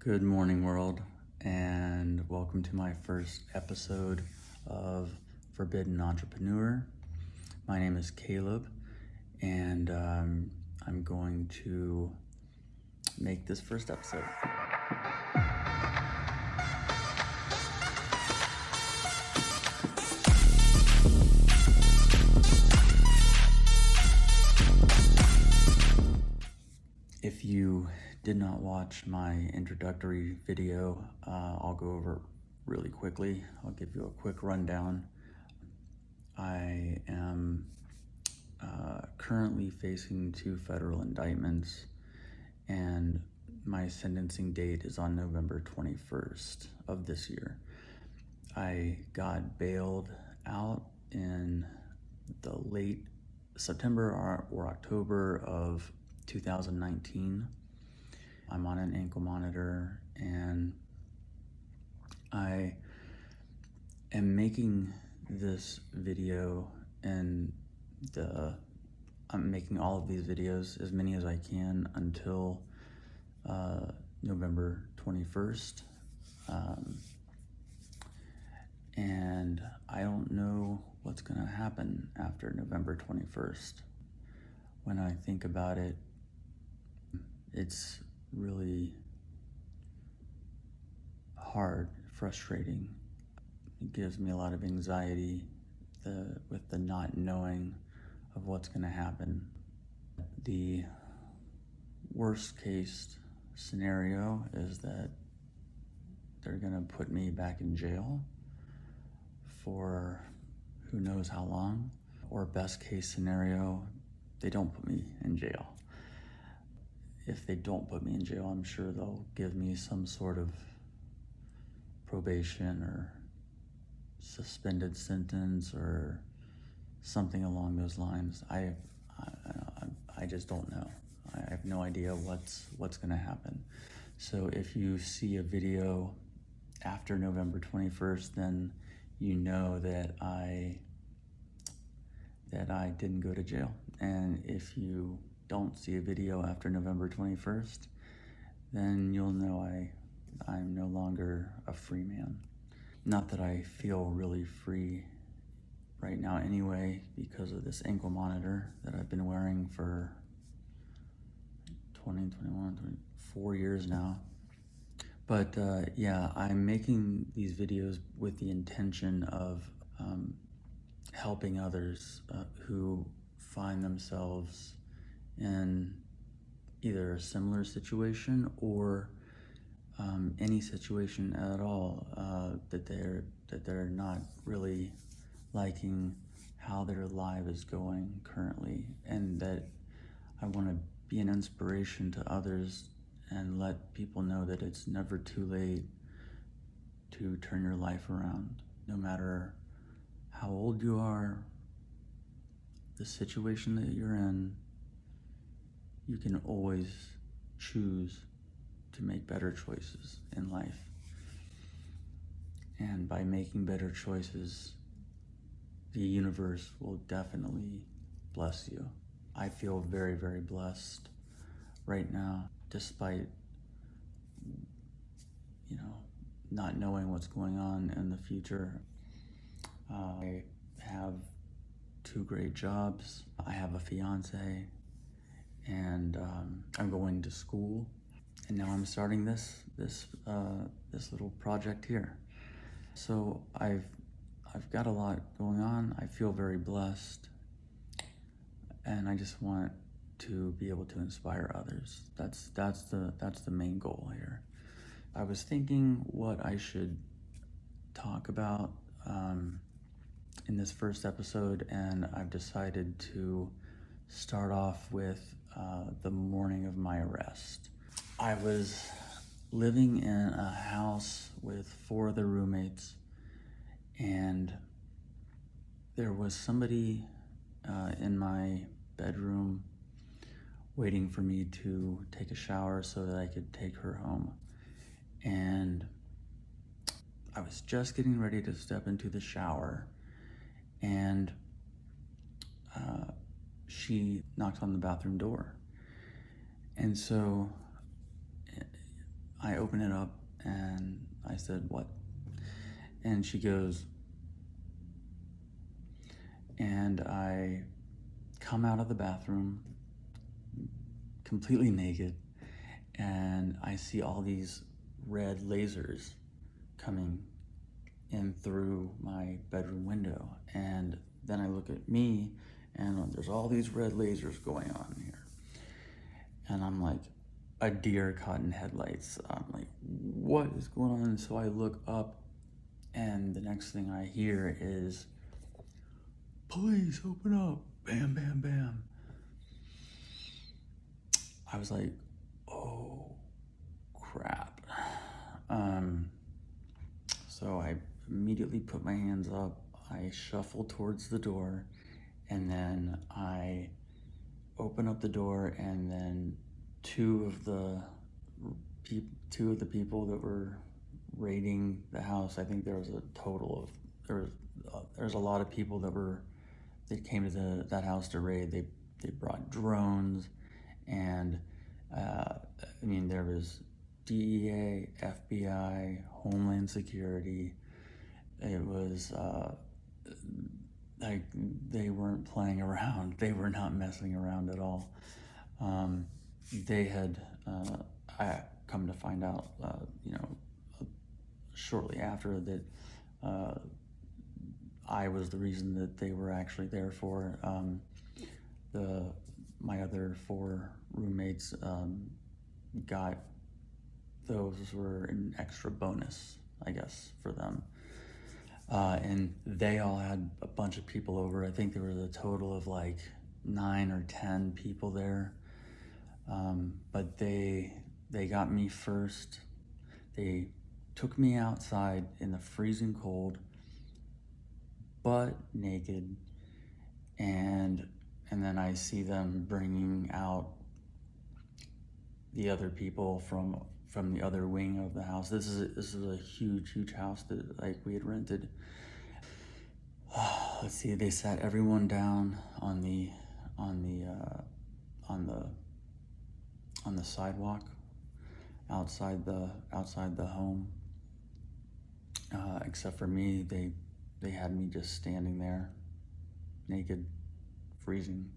Good morning, world, and welcome to my first episode of Forbidden Entrepreneur. My name is Caleb, and I'm going to make this first episode. If you did not watch my introductory video, I'll go over it really quickly. I'll give you a quick rundown. I am currently facing 2 federal indictments, and my sentencing date is on November 21st of this year. I got bailed out in the late September or October of 2019. I'm on an ankle monitor, and I am making this video, and I'm making all of these videos, as many as I can, until November 21st. And I don't know what's gonna happen after November 21st. When I think about it, it's really hard, frustrating. It gives me a lot of anxiety with the not knowing of what's going to happen. The worst case scenario is that they're going to put me back in jail for who knows how long, or best case scenario, they don't put me in jail. If they don't put me in jail, I'm sure they'll give me some sort of probation or suspended sentence or something along those lines. I just don't know. I have no idea what's going to happen. So if you see a video after November 21st, then you know that I didn't go to jail. And if you don't see a video after November 21st, then you'll know I'm no longer a free man. Not that I feel really free right now anyway, because of this ankle monitor that I've been wearing for 4 years now. But yeah, I'm making these videos with the intention of helping others who find themselves in either a similar situation or any situation at all that they're not really liking how their life is going currently, and that I want to be an inspiration to others and let people know that it's never too late to turn your life around. No matter how old you are, the situation that you're in, you can always choose to make better choices in life. And by making better choices, the universe will definitely bless you. I feel very, very blessed right now, despite, not knowing what's going on in the future. I have 2 great jobs. I have a fiance, and I'm going to school. And now I'm starting this little project here. So I've got a lot going on. I feel very blessed, and I just want to be able to inspire others. That's the main goal here. I was thinking what I should talk about in this first episode, and I've decided to start off with the morning of my arrest. I was living in a house with 4 other roommates, and there was somebody in my bedroom waiting for me to take a shower so that I could take her home. And I was just getting ready to step into the shower, and she knocked on the bathroom door. And so I open it up and I said, "What?" And she goes, and I come out of the bathroom completely naked, and I see all these red lasers coming in through my bedroom window. And then I look at me, and there's all these red lasers going on here. And I'm like a deer caught in headlights. I'm like, what is going on? And so I look up, and the next thing I hear is, "Police, open up." Bam, bam, bam. I was like, oh, crap. So I immediately put my hands up. I shuffle towards the door, and then I open up the door, and then two of the people that were raiding the house. I think there was a total of there's a lot of people that came to that house to raid. They brought drones, and there was DEA, FBI, Homeland Security. It was like they weren't playing around. They were not messing around at all. They had, I come to find out, shortly after that, I was the reason that they were actually there for. My other 4 roommates got, those were an extra bonus, I guess, for them. And they all had a bunch of people over. I think there was a total of like 9 or 10 people there. But they got me first. They took me outside in the freezing cold, butt naked, and then I see them bringing out the other people from the other wing of the house. This is a huge house that like we had rented. Let's see, they sat everyone down on the sidewalk outside the home. Except for me, they had me just standing there, naked, freezing.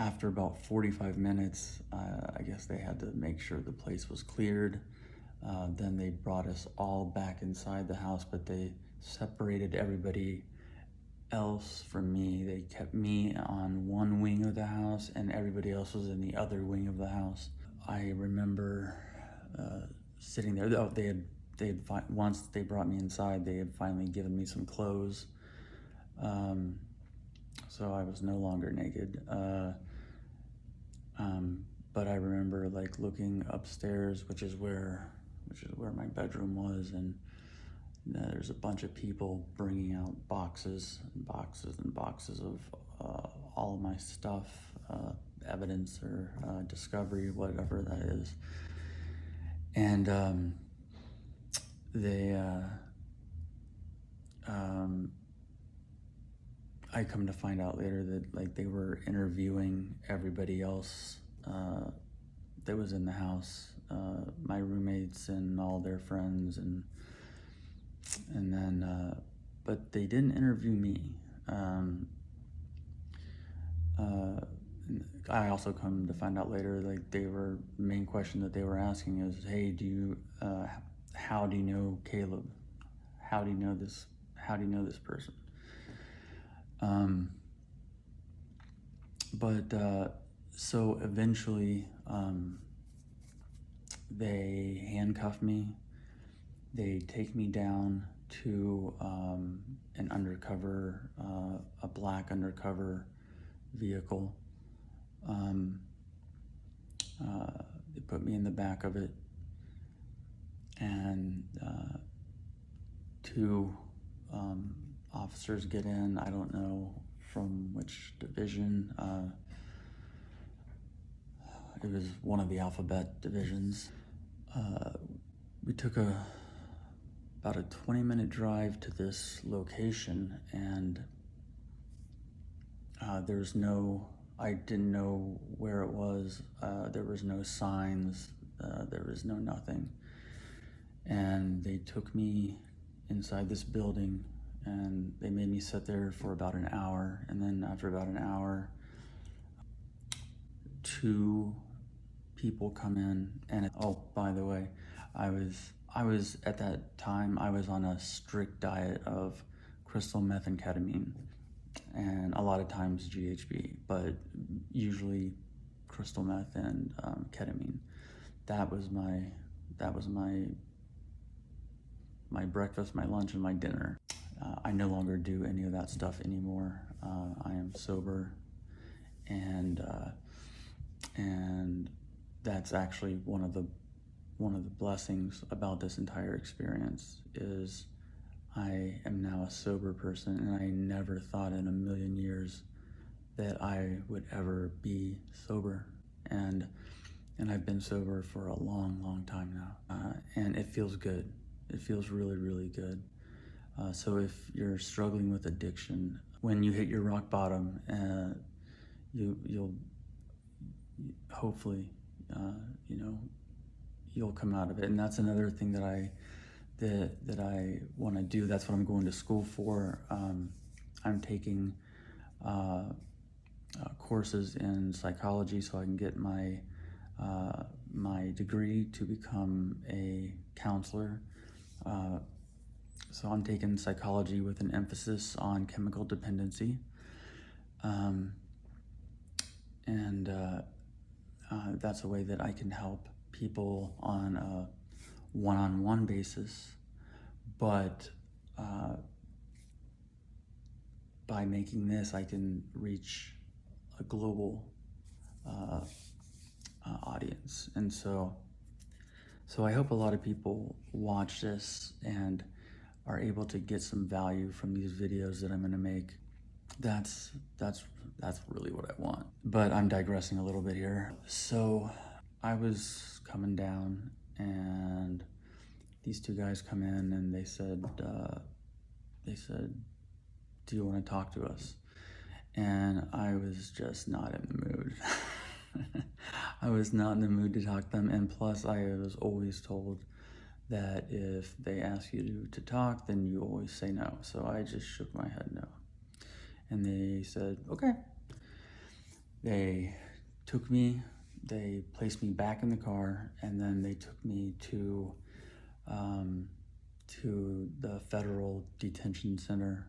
After about 45 minutes, I guess they had to make sure the place was cleared. Then they brought us all back inside the house, but they separated everybody else from me. They kept me on one wing of the house, and everybody else was in the other wing of the house. I remember sitting there. Oh, once they brought me inside, they had finally given me some clothes. So I was no longer naked. But I remember like looking upstairs, which is where my bedroom was, and there's a bunch of people bringing out boxes and boxes and boxes of all of my stuff, evidence or discovery, whatever that is. And I come to find out later that like they were interviewing everybody else that was in the house, my roommates and all their friends, and then but they didn't interview me. I also come to find out later, like the main question that they were asking is, hey, how do you know Caleb? How do you know this person? So eventually, they handcuff me. They take me down to an undercover, a black undercover vehicle. They put me in the back of it, and 2 officers get in. I don't know from which division. It was one of the alphabet divisions. We took about a 20-minute drive to this location, and there's no I didn't know where it was. There was no signs. There was no nothing. And they took me inside this building and they made me sit there for about an hour. And then after about an hour, two people come in and oh, by the way, I was at that time, I was on a strict diet of crystal methamphetamine and a lot of times GHB, but usually crystal meth and ketamine. That was my breakfast, my lunch, and my dinner. I no longer do any of that stuff anymore. I am sober, and that's actually one of the blessings about this entire experience is I am now a sober person, and I never thought in a million years that I would ever be sober. And I've been sober for a long, long time now, and it feels good. It feels really, really good. So if you're struggling with addiction, when you hit your rock bottom, you'll hopefully, you'll come out of it. And that's another thing that I want to do. That's what I'm going to school for. I'm taking courses in psychology so I can get my degree to become a counselor. So I'm taking psychology with an emphasis on chemical dependency. That's a way that I can help people on a one-on-one basis, but by making this, I can reach a global audience. And so I hope a lot of people watch this and are able to get some value from these videos that I'm going to make. That's really what I want. But I'm digressing a little bit here. So I was coming down and these two guys come in and they said, do you want to talk to us? And I was just not in the mood. I was not in the mood to talk to them. And plus I was always told that if they ask you to talk, then you always say no. So I just shook my head no. And they said, okay. They took me, they placed me back in the car, and then they took me to the federal detention center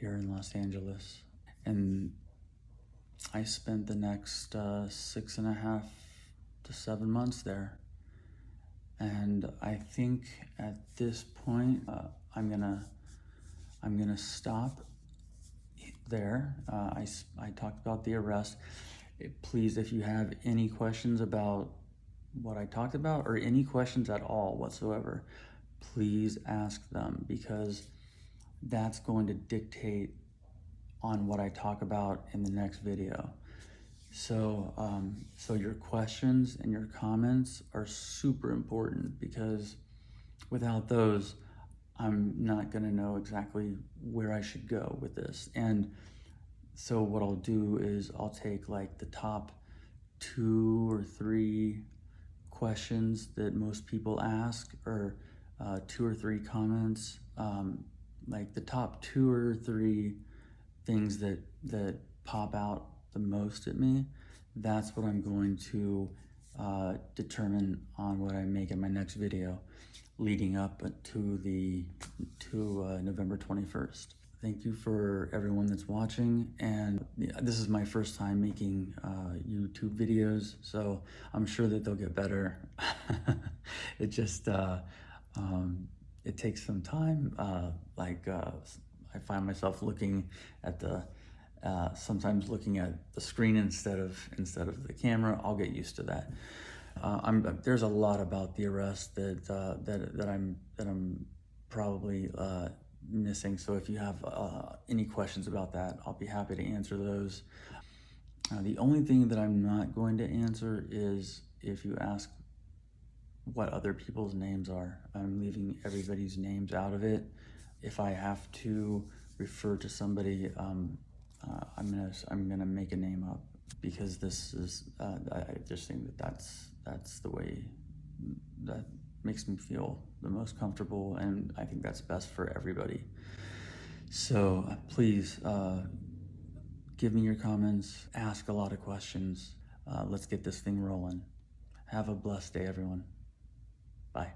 here in Los Angeles. And I spent the next 6.5 to 7 months there. And I think at this point, I'm gonna stop there. I talked about the arrest. Please, if you have any questions about what I talked about or any questions at all whatsoever, please ask them, because that's going to dictate on what I talk about in the next video. So your questions and your comments are super important, because without those, I'm not gonna know exactly where I should go with this. And so what I'll do is I'll take like the top 2 or 3 questions that most people ask, or 2 or 3 comments, like the top 2 or 3 things that pop out the most at me. That's what I'm going to determine on what I make in my next video leading up to November 21st. Thank you for everyone that's watching, and this is my first time making YouTube videos, so I'm sure that they'll get better. It just it takes some time. I find myself looking at sometimes looking at the screen instead of the camera. I'll get used to that. There's a lot about the arrest that I'm probably missing. So if you have any questions about that, I'll be happy to answer those. The only thing that I'm not going to answer is if you ask what other people's names are. I'm leaving everybody's names out of it. If I have to refer to somebody, I'm gonna make a name up because this is, I just think that's the way that makes me feel the most comfortable, and I think that's best for everybody. So please give me your comments, ask a lot of questions. Let's get this thing rolling. Have a blessed day, everyone. Bye.